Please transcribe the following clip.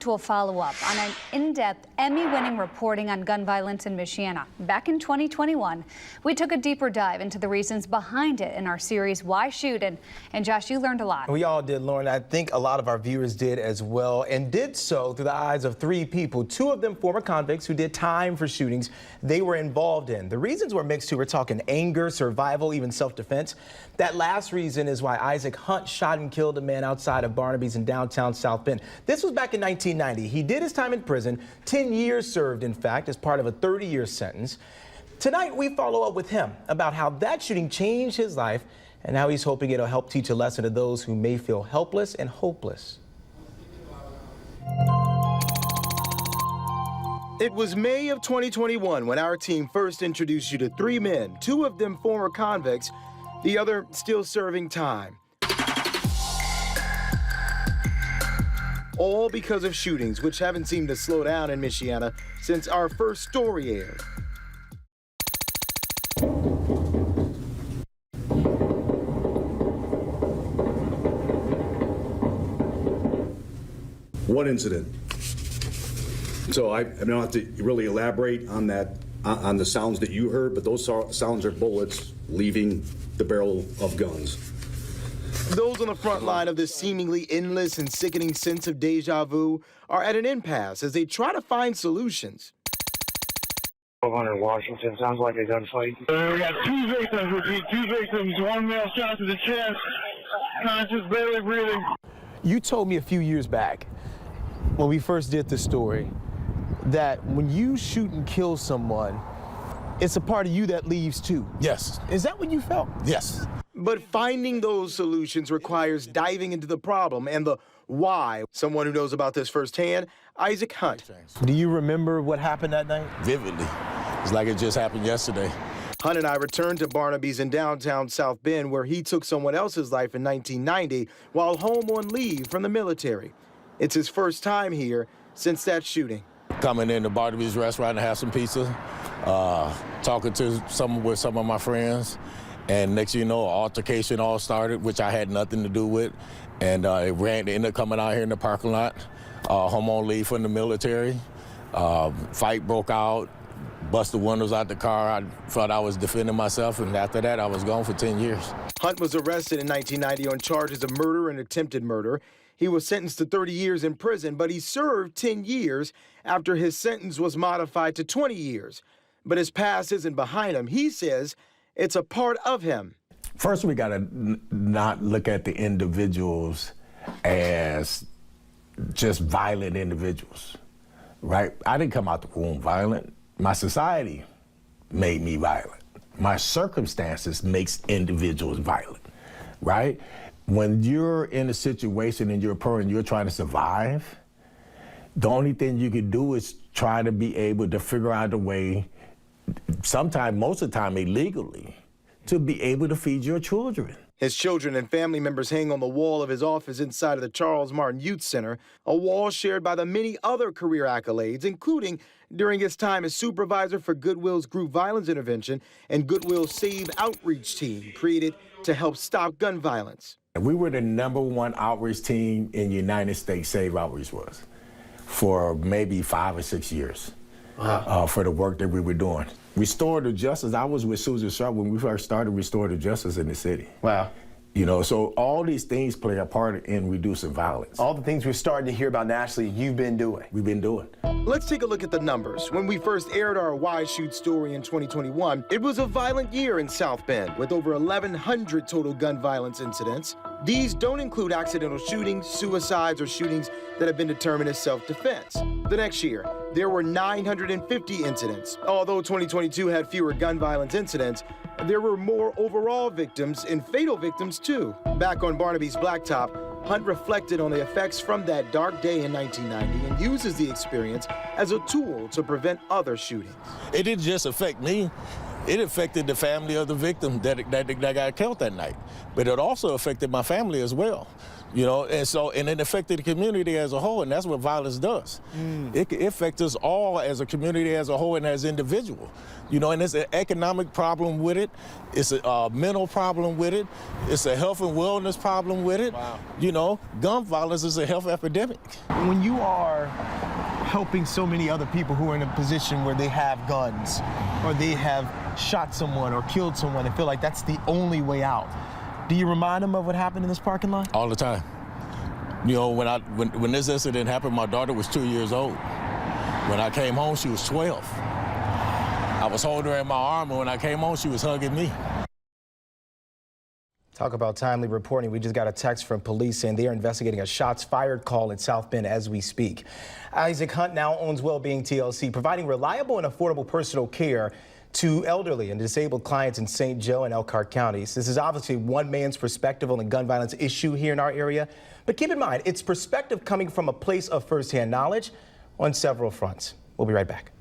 to a follow-up on an in-depth Emmy-winning reporting on gun violence in Michiana. Back in 2021, we took a deeper dive into the reasons behind it in our series, Why Shoot? And Josh, you learned a lot. We all did, Lauren. I think a lot of our viewers did as well, and did so through the eyes of three people. Two of them former convicts who did time for shootings they were involved in. The reasons were mixed too. We're talking anger, survival, even self-defense. That last reason is why Isaac Hunt shot and killed a man outside of Barnaby's in downtown South Bend. This was back in 1990. He did his time in prison, 10 years served, in fact, as part of a 30-year sentence. Tonight, we follow up with him about how that shooting changed his life and how he's hoping it'll help teach a lesson to those who may feel helpless and hopeless. It was May of 2021 when our team first introduced you to three men, two of them former convicts, the other still serving time. All because of shootings, which haven't seemed to slow down in Michiana since our first story aired. One incident. So I don't have to really elaborate on that, on the sounds that you heard, but those sounds are bullets leaving the barrel of guns. Those on the front line of this seemingly endless and sickening sense of deja vu are at an impasse as they try to find solutions. 1200 Washington, sounds like a gunfight. We got two victims, repeat, two victims. One male shot to the chest, conscious, barely breathing. You told me a few years back, when we first did the story, that when you shoot and kill someone, it's a part of you that leaves too. Yes. Is that what you felt? Yes. But finding those solutions requires diving into the problem and the why. Someone who knows about this firsthand, Isaac Hunt. Do you remember what happened that night? Vividly. It's like it just happened yesterday. Hunt and I returned to Barnaby's in downtown South Bend, where he took someone else's life in 1990 while home on leave from the military. It's his first time here since that shooting. Coming into Barnaby's restaurant to have some pizza, talking to with some of my friends, and next thing you know, an altercation all started, which I had nothing to do with, and it ended up coming out here in the parking lot, home on leave from the military. Fight broke out, busted windows out the car. I thought I was defending myself, and after that, I was gone for 10 years. Hunt was arrested in 1990 on charges of murder and attempted murder. He was sentenced to 30 years in prison, but he served 10 years after his sentence was modified to 20 years. But his past isn't behind him. He says it's a part of him. First, we got to not look at the individuals as just violent individuals, right? I didn't come out the womb violent. My society made me violent. My circumstances makes individuals violent, right? When you're in a situation and you're poor and you're trying to survive, the only thing you can do is try to be able to figure out a way, sometimes, most of the time illegally, to be able to feed your children. His children and family members hang on the wall of his office inside of the Charles Martin Youth Center, a wall shared by the many other career accolades, including during his time as supervisor for Goodwill's Group Violence Intervention and Goodwill's Save Outreach Team, created to help stop gun violence. We were the #1 outreach team in the United States, Save Outreach was, for maybe 5 or 6 years. Wow. For the work that we were doing. Restorative justice, I was with Susan Sharp when we first started restorative justice in the city. Wow. You know, so all these things play a part in reducing violence. All the things we're starting to hear about nationally, you've been doing. We've been doing. Let's take a look at the numbers. When we first aired our Why Shoot story in 2021, it was a violent year in South Bend with over 1,100 total gun violence incidents. These don't include accidental shootings, suicides, or shootings that have been determined as self-defense. The next year, there were 950 incidents. Although 2022 had fewer gun violence incidents, there were more overall victims and fatal victims too. Back on Barnaby's blacktop, Hunt reflected on the effects from that dark day in 1990 and uses the experience as a tool to prevent other shootings. It didn't just affect me, it affected the family of the victim that got killed that night. But it also affected my family as well. You know, and it affected the community as a whole, and that's what violence does. It affects us all as a community as a whole and as individuals. You know, and it's an economic problem with it. It's a mental problem with it. It's a health and wellness problem with it. Wow. You know, gun violence is a health epidemic. When you are helping so many other people who are in a position where they have guns or they have shot someone or killed someone and feel like that's the only way out, do you remind them of what happened in this parking lot? All the time. You know, when this incident happened, my daughter was 2 years old. When I came home, she was 12. I was holding her in my arm, and when I came home, she was hugging me. Talk about timely reporting. We just got a text from police saying they are investigating a shots fired call in South Bend as we speak. Isaac Hunt now owns Wellbeing TLC, providing reliable and affordable personal care to elderly and disabled clients in St. Joe and Elkhart counties. This is obviously one man's perspective on the gun violence issue here in our area. But keep in mind, it's perspective coming from a place of firsthand knowledge on several fronts. We'll be right back.